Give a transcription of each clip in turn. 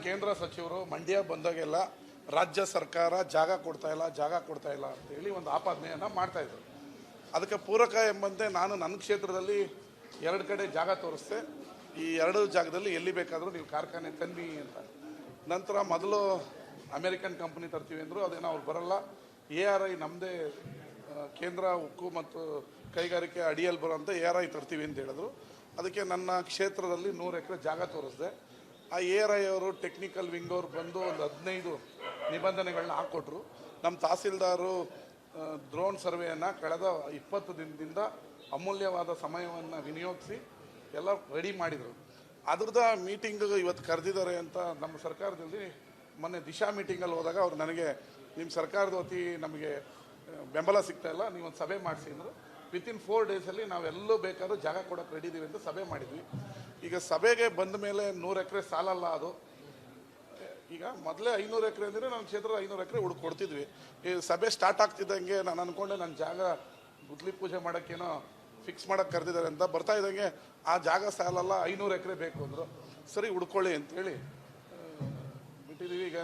ಕೇಂದ್ರ ಸಚಿವರು ಮಂಡ್ಯ ಬಂದಾಗೆಲ್ಲ ರಾಜ್ಯ ಸರ್ಕಾರ ಜಾಗ ಕೊಡ್ತಾ ಇಲ್ಲ ಅಂತೇಳಿ ಒಂದು ಆಪಾದನೆಯನ್ನು ಮಾಡ್ತಾಯಿದ್ರು. ಅದಕ್ಕೆ ಪೂರಕ ಎಂಬಂತೆ ನಾನು ನನ್ನ ಕ್ಷೇತ್ರದಲ್ಲಿ 2 ಕಡೆ ಜಾಗ ತೋರಿಸ್ದೆ. ಈ 2 ಜಾಗದಲ್ಲಿ ಎಲ್ಲಿ ಬೇಕಾದರೂ ನೀವು ಕಾರ್ಖಾನೆ ತನ್ನಿ ಅಂತ. ನಂತರ ಮೊದಲು ಅಮೇರಿಕನ್ ಕಂಪ್ನಿ ತರ್ತೀವಿ ಅಂದರು, ಅದೇನೋ ಅವ್ರು ಬರಲ್ಲ, ARI ನಮ್ಮದೇ ಕೇಂದ್ರ ಉಕ್ಕು ಮತ್ತು ಕೈಗಾರಿಕೆ ಅಡಿಯಲ್ಲಿ ಬರೋಂಥ ARI ತರ್ತೀವಿ ಅಂತ ಹೇಳಿದ್ರು. ಅದಕ್ಕೆ ನನ್ನ ಕ್ಷೇತ್ರದಲ್ಲಿ 100 ಎಕರೆ ಜಾಗ ತೋರಿಸ್ದೆ. ಆ ARI ಅವರು ಟೆಕ್ನಿಕಲ್ ವಿಂಗ್ ಅವ್ರು ಬಂದು ಒಂದು 15 ನಿಬಂಧನೆಗಳನ್ನ ಹಾಕ್ಕೊಟ್ರು. ನಮ್ಮ ತಹಸೀಲ್ದಾರು ಡ್ರೋನ್ ಸರ್ವೆಯನ್ನು ಕಳೆದ 20 ದಿನದಿಂದ ಅಮೂಲ್ಯವಾದ ಸಮಯವನ್ನು ವಿನಿಯೋಗಿಸಿ ಎಲ್ಲ ರೆಡಿ ಮಾಡಿದರು. ಅದ್ರದ್ದು ಮೀಟಿಂಗ್ ಇವತ್ತು ಕರೆದಿದ್ದಾರೆ ಅಂತ ನಮ್ಮ ಸರ್ಕಾರದಲ್ಲಿ ಮೊನ್ನೆ ದಿಶಾ ಮೀಟಿಂಗಲ್ಲಿ ಹೋದಾಗ ಅವ್ರು ನನಗೆ ನಿಮ್ಮ ಸರ್ಕಾರದ ವತಿ ನಮಗೆ ಬೆಂಬಲ ಸಿಗ್ತಾಯಿಲ್ಲ, ನೀವೊಂದು ಸಭೆ ಮಾಡಿಸಿ ಅಂದರು. ವಿತಿನ್ 4 ಡೇಸಲ್ಲಿ ನಾವೆಲ್ಲೂ ಬೇಕಾದ್ರೂ ಜಾಗ ಕೊಡೋಕೆ ರೆಡಿ ಇದ್ದೀವಿ ಅಂತ ಸಭೆ ಮಾಡಿದ್ವಿ. ಈಗ ಸಭೆಗೆ ಬಂದ ಮೇಲೆ 100 ಎಕರೆ ಸಾಲಲ್ಲ. ಅದು ಈಗ ಮೊದಲೇ 500 ಎಕರೆ ಅಂದರೆ ನನ್ನ ಕ್ಷೇತ್ರದ 500 ಎಕರೆ ಹುಡುಕಿ ಕೊಡ್ತಿದ್ವಿ. ಈ ಸಭೆ ಸ್ಟಾರ್ಟ್ ಆಗ್ತಿದ್ದಂಗೆ ನಾನು ಅಂದ್ಕೊಂಡೆ ನನ್ನ ಜಾಗ ಗುದ್ಲಿ ಪೂಜೆ ಮಾಡೋಕ್ಕೇನೋ ಫಿಕ್ಸ್ ಮಾಡೋಕ್ಕೆ ಕರೆದಿದ್ದಾರೆ ಅಂತ. ಬರ್ತಾ ಇದ್ದಂಗೆ ಆ ಜಾಗ ಸಾಲಲ್ಲ, 500 ಎಕರೆ ಬೇಕು ಅಂದರು. ಸರಿ ಹುಡ್ಕೊಳ್ಳಿ ಅಂತೇಳಿ ಬಿಟ್ಟಿದ್ದೀವಿ. ಈಗ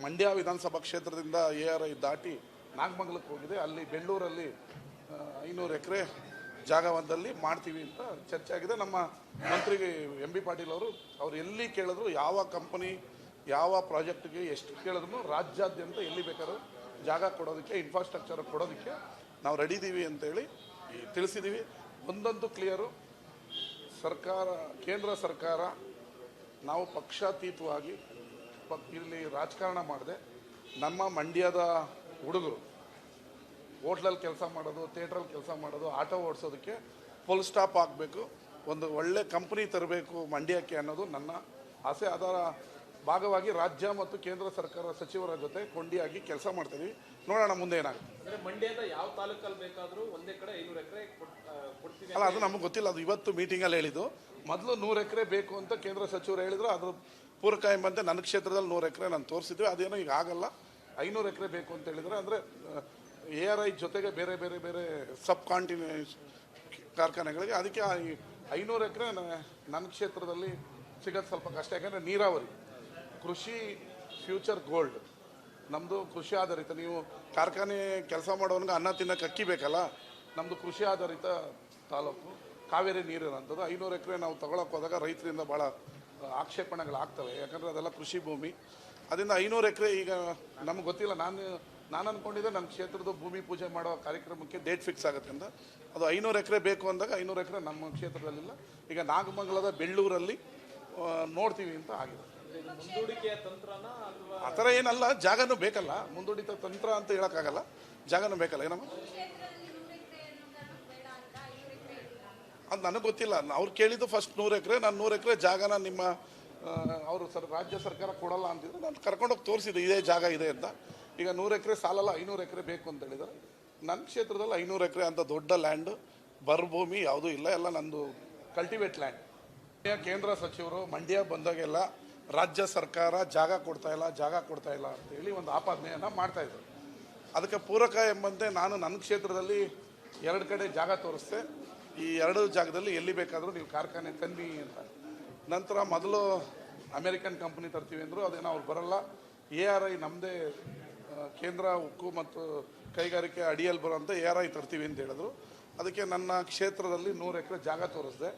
ಮಂಡ್ಯ ವಿಧಾನಸಭಾ ಕ್ಷೇತ್ರದಿಂದ ARI ದಾಟಿ ನಾಗಮಂಗಲಕ್ಕೆ ಹೋಗಿದೆ. ಅಲ್ಲಿ ಬೆಳ್ಳೂರಲ್ಲಿ 500 ಎಕರೆ ಜಾಗವೊಂದಲ್ಲಿ ಮಾಡ್ತೀವಿ ಅಂತ ಚರ್ಚೆ ಆಗಿದೆ. ನಮ್ಮ ಮಂತ್ರಿಗೆ MB ಪಾಟೀಲ್ ಅವ್ರು ಎಲ್ಲಿ ಕೇಳಿದ್ರು, ಯಾವ ಕಂಪನಿ ಯಾವ ಪ್ರಾಜೆಕ್ಟ್ಗೆ ಎಷ್ಟು ಕೇಳಿದ್ರು ರಾಜ್ಯಾದ್ಯಂತ ಎಲ್ಲಿ ಬೇಕಾದ್ರೂ ಜಾಗ ಕೊಡೋದಕ್ಕೆ, ಇನ್ಫ್ರಾಸ್ಟ್ರಕ್ಚರ್ ಕೊಡೋದಕ್ಕೆ ನಾವು ರೆಡಿ ಇದ್ದೀವಿ ಅಂತೇಳಿ ತಿಳಿಸಿದ್ದೀವಿ. ಒಂದಂತೂ ಕ್ಲಿಯರು, ಕೇಂದ್ರ ಸರ್ಕಾರ ನಾವು ಪಕ್ಷಾತೀತವಾಗಿ ಇಲ್ಲಿ ರಾಜಕಾರಣ ಮಾಡದೆ ನಮ್ಮ ಮಂಡ್ಯದ ಹುಡುಗರು ಹೋಟ್ಲಲ್ಲಿ ಕೆಲಸ ಮಾಡೋದು, ಥಿಯೇಟ್ರಲ್ಲಿ ಕೆಲಸ ಮಾಡೋದು, ಆಟೋ ಓಡಿಸೋದಕ್ಕೆ ಫುಲ್ ಸ್ಟಾಪ್ ಆಗಬೇಕು, ಒಂದು ಒಳ್ಳೆ ಕಂಪ್ನಿ ತರಬೇಕು ಮಂಡ್ಯಕ್ಕೆ ಅನ್ನೋದು ನನ್ನ ಆಸೆ. ಅದರ ಭಾಗವಾಗಿ ರಾಜ್ಯ ಮತ್ತು ಕೇಂದ್ರ ಸರ್ಕಾರ ಸಚಿವರ ಜೊತೆ ಕೊಂಡಿಯಾಗಿ ಕೆಲಸ ಮಾಡ್ತೀವಿ. ನೋಡೋಣ ಮುಂದೆ ಏನಾಗುತ್ತೆ. ಮಂಡ್ಯದ ಯಾವ ತಾಲೂಕಲ್ಲಿ ಬೇಕಾದರೂ ಒಂದೇ ಕಡೆ 500 ಎಕರೆ ಕೊಡ್ತೀವಿ ಅಲ್ಲ, ಅದು ನಮಗೆ ಗೊತ್ತಿಲ್ಲ. ಅದು ಇವತ್ತು ಮೀಟಿಂಗಲ್ಲಿ ಹೇಳಿದ್ದು. ಮೊದಲು 100 ಎಕರೆ ಬೇಕು ಅಂತ ಕೇಂದ್ರ ಸಚಿವರು ಹೇಳಿದ್ರು. ಅದ್ರ ಪೂರಕ ಎಂಬಂತೆ ನನ್ನ ಕ್ಷೇತ್ರದಲ್ಲಿ 100 ಎಕರೆ ನಾನು ತೋರಿಸಿದ್ವಿ. ಅದೇನೋ ಈಗ ಆಗಲ್ಲ, 500 ಎಕರೆ ಬೇಕು ಅಂತ ಹೇಳಿದ್ರೆ. ಅಂದರೆ ARI ಜೊತೆಗೆ ಬೇರೆ ಬೇರೆ ಬೇರೆ ಸಬ್ ಕಾಂಟಿನೆಂಟ್ ಕಾರ್ಖಾನೆಗಳಿಗೆ. ಅದಕ್ಕೆ 500 ಎಕರೆ ನನ್ನ ಕ್ಷೇತ್ರದಲ್ಲಿ ಸಿಗೋದು ಸ್ವಲ್ಪ ಕಷ್ಟ. ಯಾಕಂದರೆ ನೀರಾವರಿ, ಕೃಷಿ ಫ್ಯೂಚರ್ ಗೋಲ್ಡ್ ನಮ್ಮದು ಕೃಷಿ ಆಧಾರಿತ. ನೀವು ಕಾರ್ಖಾನೆ ಕೆಲಸ ಮಾಡೋನ್ಗೆ ಅನ್ನ ತಿನ್ನೋಕೆ ಅಕ್ಕಿ ಬೇಕಲ್ಲ, ನಮ್ಮದು ಕೃಷಿ ಆಧಾರಿತ ತಾಲೂಕು, ಕಾವೇರಿ ನೀರಿರೋಂಥದ್ದು. 500 ಎಕರೆ ನಾವು ತಗೊಳಕ್ಕೆ ಹೋದಾಗ ರೈತರಿಂದ ಭಾಳ ಆಕ್ಷೇಪಣೆಗಳಾಗ್ತವೆ. ಯಾಕಂದರೆ ಅದೆಲ್ಲ ಕೃಷಿ ಭೂಮಿ. ಅದರಿಂದ 500 ಎಕರೆ ಈಗ ನಮ್ಗೆ ಗೊತ್ತಿಲ್ಲ. ನಾನು ಅಂದ್ಕೊಂಡಿದ್ದೆ ನನ್ನ ಕ್ಷೇತ್ರದ ಭೂಮಿ ಪೂಜೆ ಮಾಡೋ ಕಾರ್ಯಕ್ರಮಕ್ಕೆ ಡೇಟ್ ಫಿಕ್ಸ್ ಆಗುತ್ತೆ ಅಂತ. ಅದು 500 ಎಕರೆ ಬೇಕು ಅಂದಾಗ 500 ಎಕರೆ ನಮ್ಮ ಕ್ಷೇತ್ರದಲ್ಲಿಲ್ಲ. ಈಗ ನಾಗಮಂಗಲದ ಬೆಳ್ಳೂರಲ್ಲಿ ನೋಡ್ತೀವಿ ಅಂತ ಆಗಿದೆ. ಆ ಥರ ಏನಲ್ಲ, ಜಾಗನೂ ಬೇಕಲ್ಲ. ಮುಂದೂಡಿತ ತಂತ್ರ ಅಂತ ಹೇಳೋಕ್ಕಾಗಲ್ಲ, ಜಾಗನೂ ಬೇಕಲ್ಲ. ಏನಮ್ಮ ಅದು ನನಗೆ ಗೊತ್ತಿಲ್ಲ. ಅವ್ರು ಕೇಳಿದ್ದು ಫಸ್ಟ್ 100 ಎಕರೆ. ನಾನು 100 ಎಕರೆ ಜಾಗನ ನಿಮ್ಮ ಅವರು ರಾಜ್ಯ ಸರ್ಕಾರ ಕೊಡಲ್ಲ ಅಂತಿದ್ರು. ನಾನು ಕರ್ಕೊಂಡೋಗಿ ತೋರಿಸಿದ್ದೆ, ಇದೇ ಜಾಗ ಇದೆ ಅಂತ. ಈಗ 100 ಎಕರೆ ಸಾಲಲ್ಲ, 500 ಎಕರೆ ಬೇಕು ಅಂತ ಹೇಳಿದ್ದಾರೆ. ನನ್ನ ಕ್ಷೇತ್ರದಲ್ಲಿ 500 ಎಕರೆ ಅಂತ ದೊಡ್ಡ ಲ್ಯಾಂಡ್ ಭೂಮಿ ಯಾವುದೂ ಇಲ್ಲ, ಎಲ್ಲ ನಂದು ಕಲ್ಟಿವೇಟ್ ಲ್ಯಾಂಡ್. ಕೇಂದ್ರ ಸಚಿವರು ಮಂಡ್ಯ ಬಂದಾಗೆಲ್ಲ ರಾಜ್ಯ ಸರ್ಕಾರ ಜಾಗ ಕೊಡ್ತಾ ಇಲ್ಲ ಅಂತೇಳಿ ಒಂದು ಆಪಾದನೆಯನ್ನು ಮಾಡ್ತಾಯಿದ್ರು. ಅದಕ್ಕೆ ಪೂರಕ ಎಂಬಂತೆ ನಾನು ನನ್ನ ಕ್ಷೇತ್ರದಲ್ಲಿ 2 ಕಡೆ ಜಾಗ ತೋರಿಸ್ದೆ. ಈ 2 ಜಾಗದಲ್ಲಿ ಎಲ್ಲಿ ಬೇಕಾದರೂ ನೀವು ಕಾರ್ಖಾನೆ ತನ್ನಿ ಅಂತ. ನಂತರ ಮೊದಲು ಅಮೇರಿಕನ್ ಕಂಪ್ನಿ ತರ್ತೀವಿ ಅಂದರು, ಅದೇನೋ ಅವ್ರು ಬರಲ್ಲ, ARI ನಮ್ಮದೇ ಕೇಂದ್ರ ಉಕ್ಕು ಮತ್ತು ಕೈಗಾರಿಕೆ ಅಡಿಯಲ್ಲಿ ಬರೋಂಥ ARI ತರ್ತೀವಿ ಅಂತ ಹೇಳಿದ್ರು. ಅದಕ್ಕೆ ನನ್ನ ಕ್ಷೇತ್ರದಲ್ಲಿ 100 ಎಕರೆ ಜಾಗ ತೋರಿಸ್ದೆ.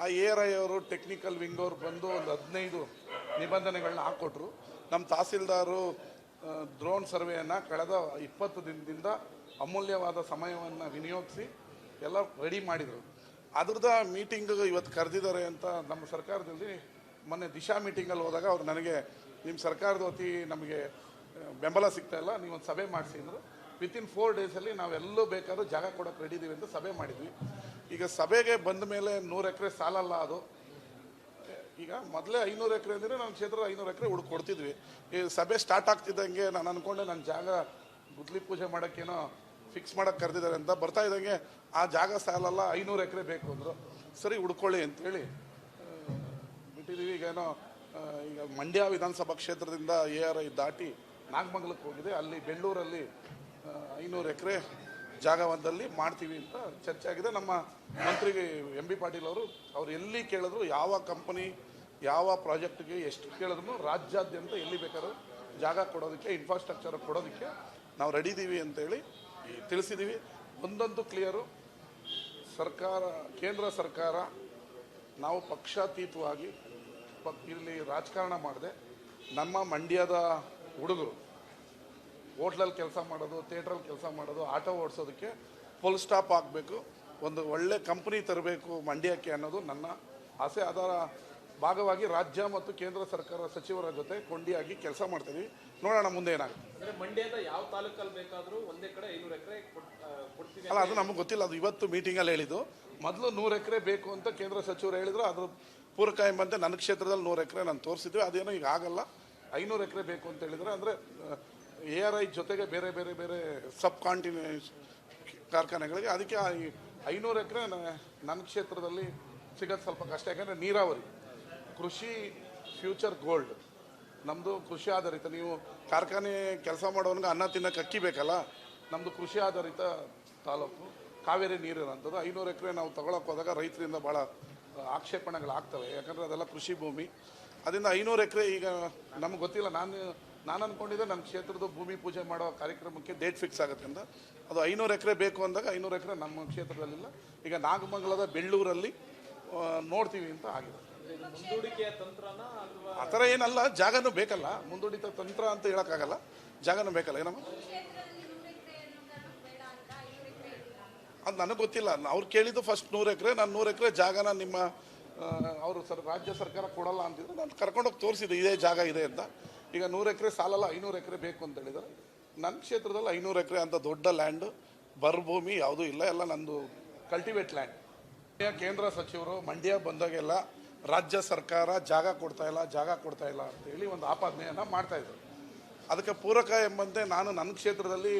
ಆ ARI ಅವರು ಟೆಕ್ನಿಕಲ್ ವಿಂಗ್ ಅವ್ರು ಬಂದು ಒಂದು 15 ನಿಬಂಧನೆಗಳನ್ನ ಹಾಕ್ಕೊಟ್ರು. ನಮ್ಮ ತಹಸೀಲ್ದಾರು ಡ್ರೋನ್ ಸರ್ವೆಯನ್ನು ಕಳೆದ 20 ದಿನದಿಂದ ಅಮೂಲ್ಯವಾದ ಸಮಯವನ್ನು ವಿನಿಯೋಗಿಸಿ ಎಲ್ಲ ರೆಡಿ ಮಾಡಿದರು. ಅದ್ರದ್ದು ಮೀಟಿಂಗ್ ಇವತ್ತು ಕರೆದಿದ್ದಾರೆ ಅಂತ ನಮ್ಮ ಸರ್ಕಾರದಲ್ಲಿ ಮೊನ್ನೆ ದಿಶಾ ಮೀಟಿಂಗಲ್ಲಿ ಹೋದಾಗ ಅವ್ರು ನನಗೆ ನಿಮ್ಮ ಸರ್ಕಾರದ ವತಿ ನಮಗೆ ಬೆಂಬಲ ಸಿಗ್ತಾಯಿಲ್ಲ, ನೀವೊಂದು ಸಭೆ ಮಾಡಿಸಿ ಅಂದರು. ವಿತಿನ್ 4 ಡೇಸಲ್ಲಿ ನಾವೆಲ್ಲೂ ಬೇಕಾದ್ರೂ ಜಾಗ ಕೊಡೋಕೆ ರೆಡಿ ಇದ್ದೀವಿ ಅಂತ ಸಭೆ ಮಾಡಿದ್ವಿ. ಈಗ ಸಭೆಗೆ ಬಂದ ಮೇಲೆ 100 ಎಕರೆ ಸಾಲಲ್ಲ. ಅದು ಈಗ ಮೊದಲೇ 500 ಎಕರೆ ಅಂದರೆ ನನ್ನ ಕ್ಷೇತ್ರದ 500 ಎಕರೆ ಹುಡುಕಿ ಕೊಡ್ತಿದ್ವಿ. ಈ ಸಭೆ ಸ್ಟಾರ್ಟ್ ಆಗ್ತಿದ್ದಂಗೆ ನಾನು ಅಂದ್ಕೊಂಡೆ ನನ್ನ ಜಾಗ ಗುದ್ಲಿ ಪೂಜೆ ಮಾಡೋಕ್ಕೇನೋ ಫಿಕ್ಸ್ ಮಾಡೋಕ್ಕೆ ಕರೆದಿದ್ದಾರೆ ಅಂತ. ಬರ್ತಾ ಇದ್ದಂಗೆ ಆ ಜಾಗ ಸಾಲಲ್ಲ, 500 ಎಕರೆ ಬೇಕು ಅಂದರು. ಸರಿ ಹುಡ್ಕೊಳ್ಳಿ ಅಂತೇಳಿ ಬಿಟ್ಟಿದ್ದೀವಿ. ಈಗ ಮಂಡ್ಯ ವಿಧಾನಸಭಾ ಕ್ಷೇತ್ರದಿಂದ ARI ದಾಟಿ ನಾಗಮಂಗಲಕ್ಕೆ ಹೋಗಿದೆ. ಅಲ್ಲಿ ಬೆಳ್ಳೂರಲ್ಲಿ 500 ಎಕರೆ ಜಾಗವೊಂದಲ್ಲಿ ಮಾಡ್ತೀವಿ ಅಂತ ಚರ್ಚೆ ಆಗಿದೆ. ನಮ್ಮ ಮಂತ್ರಿಗೆ MB ಪಾಟೀಲ್ ಅವ್ರು ಎಲ್ಲಿ ಕೇಳಿದ್ರು, ಯಾವ ಕಂಪನಿ ಯಾವ ಪ್ರಾಜೆಕ್ಟ್ಗೆ ಎಷ್ಟು ಕೇಳಿದ್ರು ರಾಜ್ಯಾದ್ಯಂತ ಎಲ್ಲಿ ಬೇಕಾದ್ರೂ ಜಾಗ ಕೊಡೋದಕ್ಕೆ, ಇನ್ಫ್ರಾಸ್ಟ್ರಕ್ಚರ್ ಕೊಡೋದಕ್ಕೆ ನಾವು ರೆಡಿ ಇದ್ದೀವಿ ಅಂತೇಳಿ ತಿಳಿಸಿದ್ದೀವಿ. ಒಂದಂತೂ ಕ್ಲಿಯರು, ಸರ್ಕಾರ, ಕೇಂದ್ರ ಸರ್ಕಾರ ನಾವು ಪಕ್ಷಾತೀತವಾಗಿ ಇಲ್ಲಿ ರಾಜಕಾರಣ ಮಾಡದೆ ನಮ್ಮ ಮಂಡ್ಯದ ಹುಡುಗರು ಹೋಟ್ಲಲ್ಲಿ ಕೆಲಸ ಮಾಡೋದು, ಥಿಯೇಟ್ರಲ್ಲಿ ಕೆಲಸ ಮಾಡೋದು, ಆಟೋ ಓಡಿಸೋದಕ್ಕೆ ಫುಲ್ ಸ್ಟಾಪ್ ಆಗಬೇಕು, ಒಂದು ಒಳ್ಳೆ ಕಂಪ್ನಿ ತರಬೇಕು ಮಂಡ್ಯಕ್ಕೆ ಅನ್ನೋದು ನನ್ನ ಆಸೆ. ಅದರ ಭಾಗವಾಗಿ ರಾಜ್ಯ ಮತ್ತು ಕೇಂದ್ರ ಸರ್ಕಾರ ಸಚಿವರ ಜೊತೆ ಕೊಂಡಿಯಾಗಿ ಕೆಲಸ ಮಾಡ್ತೀವಿ. ನೋಡೋಣ ಮುಂದೆ ಏನಾಗುತ್ತೆ. ಅಂದ್ರೆ ಮಂಡ್ಯದ ಯಾವ ತಾಲೂಕಲ್ಲಿ ಬೇಕಾದ್ರೂ ಒಂದೇ ಕಡೆ 500 ಎಕರೆ ಕೊಡ್ತೀವಿ ಅಲ್ಲ, ಅದು ನಮಗೆ ಗೊತ್ತಿಲ್ಲ. ಅದು ಇವತ್ತು ಮೀಟಿಂಗಲ್ಲಿ ಹೇಳಿದ್ದು. ಮೊದಲು 100 ಎಕರೆ ಬೇಕು ಅಂತ ಕೇಂದ್ರ ಸಚಿವರು ಹೇಳಿದ್ರು. ಅದ್ರ ಪೂರಕ ಎಂಬಂತೆ ನನ್ನ ಕ್ಷೇತ್ರದಲ್ಲಿ 100 ಎಕರೆ ನಾನು ತೋರಿಸಿದ್ವಿ. ಅದೇನೋ ಈಗ ಆಗಲ್ಲ, 500 ಎಕರೆ ಬೇಕು ಅಂತ ಹೇಳಿದ್ರೆ. ಅಂದರೆ ARI ಜೊತೆಗೆ ಬೇರೆ ಬೇರೆ ಬೇರೆ ಸಬ್ ಕಾಂಟಿನೆಂಟ್ ಕಾರ್ಖಾನೆಗಳಿಗೆ, ಅದಕ್ಕೆ 500 ಎಕರೆ ನನ್ನ ಕ್ಷೇತ್ರದಲ್ಲಿ ಸಿಗೋದು ಸ್ವಲ್ಪ ಕಷ್ಟ. ಯಾಕಂದರೆ ನೀರಾವರಿ, ಕೃಷಿ ಫ್ಯೂಚರ್ ಗೋಲ್ಡ್, ನಮ್ಮದು ಕೃಷಿ ಆಧಾರಿತ. ನೀವು ಕಾರ್ಖಾನೆ ಕೆಲಸ ಮಾಡೋನ್ಗೆ ಅನ್ನ ತಿನ್ನಕ್ಕೆ ಅಕ್ಕಿ ಬೇಕಲ್ಲ, ನಮ್ಮದು ಕೃಷಿ ಆಧಾರಿತ ತಾಲೂಕು, ಕಾವೇರಿ ನೀರಿರೋಂಥದ್ದು. 500 ಎಕರೆ ನಾವು ತಗೊಳಕ್ಕೆ ಹೋದಾಗ ರೈತರಿಂದ ಭಾಳ ಆಕ್ಷೇಪಣೆಗಳಾಗ್ತವೆ. ಯಾಕಂದರೆ ಅದೆಲ್ಲ ಕೃಷಿ ಭೂಮಿ. ಅದರಿಂದ 500 ಎಕರೆ ಈಗ ನಮ್ಗೆ ಗೊತ್ತಿಲ್ಲ. ನಾನು ಅಂದ್ಕೊಂಡಿದ್ದೆ ನನ್ನ ಕ್ಷೇತ್ರದ ಭೂಮಿ ಪೂಜೆ ಮಾಡೋ ಕಾರ್ಯಕ್ರಮಕ್ಕೆ ಡೇಟ್ ಫಿಕ್ಸ್ ಆಗುತ್ತೆ ಅಂತ. ಅದು 500 ಎಕರೆ ಬೇಕು ಅಂದಾಗ 500 ಎಕರೆ ನಮ್ಮ ಕ್ಷೇತ್ರದಲ್ಲಿಲ್ಲ. ಈಗ ನಾಗಮಂಗಲದ ಬೆಳ್ಳೂರಲ್ಲಿ ನೋಡ್ತೀವಿ ಅಂತ ಆಗಿದೆ. ಮುಂದೂಡಿಕೆಯ ತಂತ್ರನ ಅಥವಾ ಆ ಥರ ಏನಲ್ಲ, ಜಾಗನೂ ಬೇಕಲ್ಲ. ಮುಂದೂಡಿತ ತಂತ್ರ ಅಂತ ಹೇಳೋಕ್ಕಾಗಲ್ಲ, ಜಾಗನೂ ಬೇಕಲ್ಲ. ಏನಮ್ಮ ಅದು ನನಗೆ ಗೊತ್ತಿಲ್ಲ. ಅವ್ರು ಕೇಳಿದ್ದು ಫಸ್ಟ್ 100 ಎಕರೆ. ನಾನು 100 ಎಕರೆ ಜಾಗನ ನಿಮ್ಮ ಅವರು ರಾಜ್ಯ ಸರ್ಕಾರ ಕೊಡಲ್ಲ ಅಂತಿದ್ರು. ನಾನು ಕರ್ಕೊಂಡೋಗಿ ತೋರಿಸಿದ್ದೆ ಇದೇ ಜಾಗ ಇದೆ ಅಂತ. ಈಗ 100 ಎಕರೆ ಸಾಲಲ್ಲ, 500 ಎಕರೆ ಬೇಕು ಅಂತ ಹೇಳಿದ್ದಾರೆ. ನನ್ನ ಕ್ಷೇತ್ರದಲ್ಲಿ 500 ಎಕರೆ ಅಂತ ದೊಡ್ಡ ಲ್ಯಾಂಡ್, ಭೂಮಿ ಯಾವುದೂ ಇಲ್ಲ, ಎಲ್ಲ ನಂದು ಕಲ್ಟಿವೇಟ್ ಲ್ಯಾಂಡ್. ಕೇಂದ್ರ ಸಚಿವರು ಮಂಡ್ಯ ಬಂದಾಗೆಲ್ಲ ರಾಜ್ಯ ಸರ್ಕಾರ ಜಾಗ ಕೊಡ್ತಾ ಇಲ್ಲ ಅಂತೇಳಿ ಒಂದು ಆಪಾದನೆಯನ್ನು ಮಾಡ್ತಾಯಿದ್ರು. ಅದಕ್ಕೆ ಪೂರಕ ಎಂಬಂತೆ ನಾನು ನನ್ನ ಕ್ಷೇತ್ರದಲ್ಲಿ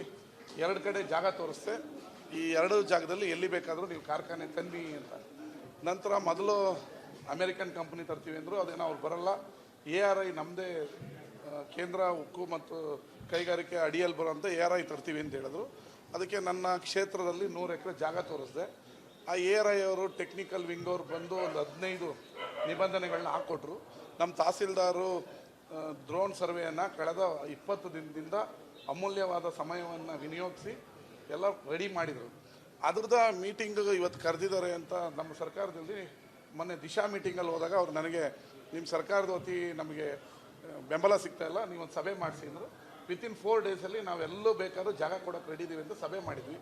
2 ಕಡೆ ಜಾಗ ತೋರಿಸ್ದೆ. ಈ 2 ಜಾಗದಲ್ಲಿ ಎಲ್ಲಿ ಬೇಕಾದರೂ ನೀವು ಕಾರ್ಖಾನೆ ತನ್ನಿ ಅಂತ. ನಂತರ ಮೊದಲು ಅಮೇರಿಕನ್ ಕಂಪ್ನಿ ತರ್ತೀವಿ ಅಂದರು. ಅದೇನೋ ಅವ್ರು ಬರಲ್ಲ. ARI ನಮ್ಮದೇ ಕೇಂದ್ರ ಉಕ್ಕು ಮತ್ತು ಕೈಗಾರಿಕೆ ಅಡಿಯಲ್ಲಿ ಬರೋಂಥ ARI ತರ್ತೀವಿ ಅಂತ ಹೇಳಿದ್ರು. ಅದಕ್ಕೆ ನನ್ನ ಕ್ಷೇತ್ರದಲ್ಲಿ 100 ಎಕರೆ ಜಾಗ ತೋರಿಸ್ದೆ. ಆ ARI ಅವರು ಟೆಕ್ನಿಕಲ್ ವಿಂಗ್ ಅವರು ಬಂದು ಒಂದು 15 ನಿಬಂಧನೆಗಳನ್ನ ಹಾಕ್ಕೊಟ್ರು. ನಮ್ಮ ತಹಸೀಲ್ದಾರು ಡ್ರೋನ್ ಸರ್ವೆಯನ್ನು ಕಳೆದ 20 ದಿನದಿಂದ ಅಮೂಲ್ಯವಾದ ಸಮಯವನ್ನು ವಿನಿಯೋಗಿಸಿ ಎಲ್ಲ ರೆಡಿ ಮಾಡಿದರು. ಅದ್ರದ್ದು ಮೀಟಿಂಗ್ ಇವತ್ತು ಕರೆದಿದ್ದಾರೆ ಅಂತ ನಮ್ಮ ಸರ್ಕಾರದಲ್ಲಿ ಮೊನ್ನೆ ದಿಶಾ ಮೀಟಿಂಗಲ್ಲಿ ಹೋದಾಗ ಅವ್ರು ನನಗೆ ನಿಮ್ಮ ಸರ್ಕಾರದ ವತಿ ನಮಗೆ ಬೆಂಬಲ ಸಿಗ್ತಾ ಇಲ್ಲ, ನೀವೊಂದು ಸಭೆ ಮಾಡಿಸಿ ಅಂದರು. ವಿತಿನ್ 4 ಡೇಸಲ್ಲಿ ನಾವೆಲ್ಲೂ ಬೇಕಾದ್ರೂ ಜಾಗ ಕೊಡೋಕೆ ರೆಡಿ ಇದ್ದೀವಿ ಅಂತ ಸಭೆ ಮಾಡಿದ್ವಿ.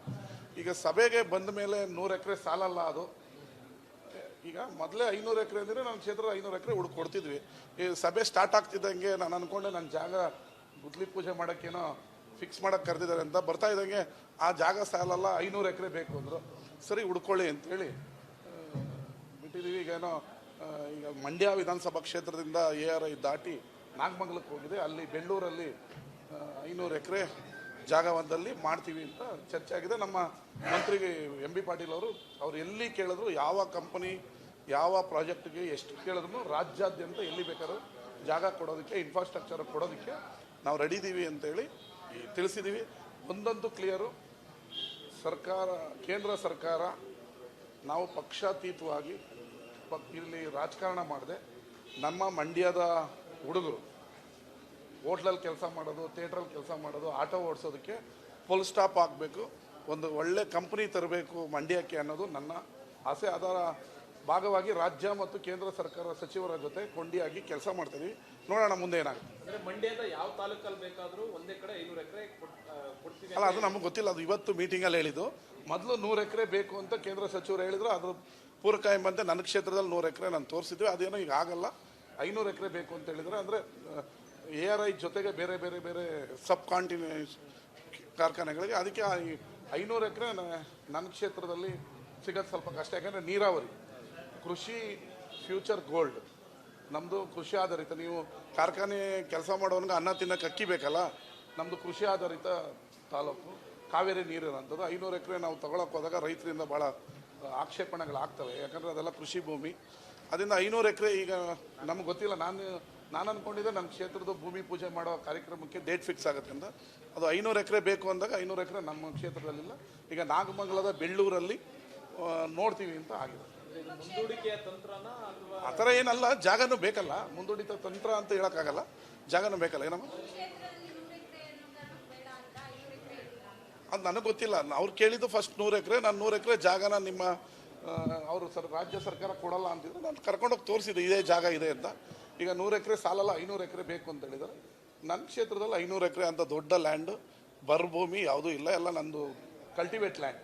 ಈಗ ಸಭೆಗೆ ಬಂದ ಮೇಲೆ 100 ಎಕರೆ ಸಾಲಲ್ಲ. ಅದು ಈಗ ಮೊದಲೇ 500 ಎಕರೆ ಅಂದರೆ ನಮ್ಮ ಕ್ಷೇತ್ರದ 500 ಎಕರೆ ಕೊಡ್ತಿದ್ವಿ. ಈ ಸಭೆ ಸ್ಟಾರ್ಟ್ ಆಗ್ತಿದ್ದಂಗೆ ನಾನು ಅಂದ್ಕೊಂಡೆ ನನ್ನ ಜಾಗ ಗುದ್ಲಿ ಪೂಜೆ ಮಾಡೋಕ್ಕೇನೋ ಫಿಕ್ಸ್ ಮಾಡೋಕ್ಕೆ ಕರೆದಿದ್ದಾರೆ ಅಂತ. ಬರ್ತಾ ಇದ್ದಂಗೆ ಆ ಜಾಗ ಸಾಲಲ್ಲ, 500 ಎಕರೆ ಬೇಕು ಅಂದರು. ಸರಿ ಹುಡ್ಕೊಳ್ಳಿ ಅಂತೇಳಿ ಬಿಟ್ಟಿದ್ದೀವಿ. ಈಗ ಮಂಡ್ಯ ವಿಧಾನಸಭಾ ಕ್ಷೇತ್ರದಿಂದ ARI ದಾಟಿ ನಾಗಮಂಗಲಕ್ಕೆ ಹೋಗಿದೆ. ಅಲ್ಲಿ ಬೆಳ್ಳೂರಲ್ಲಿ 500 ಎಕರೆ ಜಾಗವೊಂದಲ್ಲಿ ಮಾಡ್ತೀವಿ ಅಂತ ಚರ್ಚೆ ಆಗಿದೆ. ನಮ್ಮ ಮಂತ್ರಿಗೆ MB ಪಾಟೀಲ್ ಅವರು ಎಲ್ಲಿ ಕೇಳಿದ್ರು, ಯಾವ ಕಂಪನಿ ಯಾವ ಪ್ರಾಜೆಕ್ಟ್ಗೆ ಎಷ್ಟು ಕೇಳಿದ್ರು ರಾಜ್ಯಾದ್ಯಂತ ಎಲ್ಲಿ ಬೇಕಾದ್ರೂ ಜಾಗ ಕೊಡೋದಕ್ಕೆ, ಇನ್ಫ್ರಾಸ್ಟ್ರಕ್ಚರ್ ಕೊಡೋದಕ್ಕೆ ನಾವು ರೆಡಿ ಇದ್ದೀವಿ ಅಂತೇಳಿ ತಿಳಿಸಿದ್ದೀವಿ. ಒಂದಂತೂ ಕ್ಲಿಯರು, ಸರ್ಕಾರ, ಕೇಂದ್ರ ಸರ್ಕಾರ ನಾವು ಪಕ್ಷಾತೀತವಾಗಿ ಇಲ್ಲಿ ರಾಜಕಾರಣ ಮಾಡದೆ ನಮ್ಮ ಮಂಡ್ಯದ ಹುಡುಗರು ಹೋಟ್ಲಲ್ಲಿ ಕೆಲಸ ಮಾಡೋದು, ಥಿಯೇಟ್ರಲ್ಲಿ ಕೆಲಸ ಮಾಡೋದು, ಆಟೋ ಓಡಿಸೋದಕ್ಕೆ ಫುಲ್ ಸ್ಟಾಪ್ ಆಗಬೇಕು, ಒಂದು ಒಳ್ಳೆ ಕಂಪ್ನಿ ತರಬೇಕು ಮಂಡ್ಯಕ್ಕೆ ಅನ್ನೋದು ನನ್ನ ಆಸೆ. ಅದರ ಭಾಗವಾಗಿ ರಾಜ್ಯ ಮತ್ತು ಕೇಂದ್ರ ಸರ್ಕಾರ ಸಚಿವರ ಜೊತೆ ಕೊಂಡಿಯಾಗಿ ಕೆಲಸ ಮಾಡ್ತೀವಿ. ನೋಡೋಣ ಮುಂದೆ ಏನಾಗುತ್ತೆ. ಅಂದ್ರೆ ಮಂಡ್ಯದ ಯಾವ ತಾಲೂಕಲ್ಲಿ ಬೇಕಾದ್ರೂ ಒಂದೇ ಕಡೆ 500 ಎಕರೆ ಕೊಡ್ತೀವಿ ಅಲ್ಲ, ಅದು ನಮಗೆ ಗೊತ್ತಿಲ್ಲ. ಅದು ಇವತ್ತು ಮೀಟಿಂಗಲ್ಲಿ ಹೇಳಿದ್ದು. ಮೊದಲು 100 ಎಕರೆ ಬೇಕು ಅಂತ ಕೇಂದ್ರ ಸಚಿವರು ಹೇಳಿದ್ರು. ಅದ್ರ ಪೂರಕ ಎಂಬಂತೆ ನನ್ನ ಕ್ಷೇತ್ರದಲ್ಲಿ 100 ಎಕರೆ ನಾನು ತೋರಿಸಿದ್ವಿ. ಅದೇನೋ ಈಗ ಆಗಲ್ಲ, 500 ಎಕರೆ ಬೇಕು ಅಂತ ಹೇಳಿದ್ರೆ. ಅಂದರೆ ARI ಜೊತೆಗೆ ಬೇರೆ ಬೇರೆ ಬೇರೆ ಸಬ್ ಕಾಂಟಿನೆಂಟ್ ಕಾರ್ಖಾನೆಗಳಿಗೆ, ಅದಕ್ಕೆ 500 ಎಕರೆ ನನ್ನ ಕ್ಷೇತ್ರದಲ್ಲಿ ಸಿಗೋದು ಸ್ವಲ್ಪ ಕಷ್ಟ. ಯಾಕಂದರೆ ನೀರಾವರಿ, ಕೃಷಿ ಫ್ಯೂಚರ್ ಗೋಲ್ಡ್, ನಮ್ಮದು ಕೃಷಿ ಆಧಾರಿತ. ನೀವು ಕಾರ್ಖಾನೆ ಕೆಲಸ ಮಾಡೋನ್ಗೆ ಅನ್ನ ತಿನ್ನಕ್ಕೆ ಅಕ್ಕಿ ಬೇಕಲ್ಲ, ನಮ್ಮದು ಕೃಷಿ ಆಧಾರಿತ ತಾಲೂಕು, ಕಾವೇರಿ ನೀರಿರೋಂಥದ್ದು. 500 ಎಕರೆ ನಾವು ತಗೊಳಕ್ಕೆ ಹೋದಾಗ ರೈತರಿಂದ ಭಾಳ ಆಕ್ಷೇಪಣೆಗಳಾಗ್ತವೆ. ಯಾಕಂದರೆ ಅದೆಲ್ಲ ಕೃಷಿ ಭೂಮಿ. ಅದರಿಂದ 500 ಎಕರೆ ಈಗ ನಮ್ಗೆ ಗೊತ್ತಿಲ್ಲ. ನಾನು ಅಂದ್ಕೊಂಡಿದ್ದೆ ನನ್ನ ಕ್ಷೇತ್ರದ ಭೂಮಿ ಪೂಜೆ ಮಾಡೋ ಕಾರ್ಯಕ್ರಮಕ್ಕೆ ಡೇಟ್ ಫಿಕ್ಸ್ ಆಗುತ್ತೆ ಅಂತ. ಅದು 500 ಎಕರೆ ಬೇಕು ಅಂದಾಗ 500 ಎಕರೆ ನಮ್ಮ ಕ್ಷೇತ್ರದಲ್ಲಿಲ್ಲ. ಈಗ ನಾಗಮಂಗಲದ ಬೆಳ್ಳೂರಲ್ಲಿ ನೋಡ್ತೀವಿ ಅಂತ ಆಗಿದೆ. ಇದು ಮುಂದೂಡಿಕೆಯ ತಂತ್ರನ ಅಥವಾ ಆ ಥರ ಏನಲ್ಲ, ಜಾಗನೂ ಬೇಕಲ್ಲ. ಮುಂದೂಡಿತ ತಂತ್ರ ಅಂತ ಹೇಳೋಕ್ಕಾಗಲ್ಲ, ಜಾಗನೂ ಬೇಕಲ್ಲ. ಏನಮ್ಮ ಅದು ನನಗೆ ಗೊತ್ತಿಲ್ಲ. ಅವ್ರು ಕೇಳಿದ್ದು ಫಸ್ಟ್ 100 ಎಕರೆ. ನಾನು 100 ಎಕರೆ ಜಾಗನ ನಿಮ್ಮ ಅವರು ರಾಜ್ಯ ಸರ್ಕಾರ ಕೊಡಲ್ಲ ಅಂತಿದ್ರು. ನಾನು ಕರ್ಕೊಂಡೋಗಿ ತೋರಿಸಿದೆ ಇದೇ ಜಾಗ ಇದೆ ಅಂತ. ಈಗ 100 ಎಕರೆ ಸಾಲಲ್ಲ, 500 ಎಕರೆ ಬೇಕು ಅಂತ ಹೇಳಿದ್ದಾರೆ. ನನ್ನ ಕ್ಷೇತ್ರದಲ್ಲಿ 500 ಎಕರೆ ಅಂತ ದೊಡ್ಡ ಲ್ಯಾಂಡ್, ಭೂಮಿ ಯಾವುದೂ ಇಲ್ಲ. ಎಲ್ಲ ನಂದು ಕಲ್ಟಿವೇಟ್ ಲ್ಯಾಂಡ್.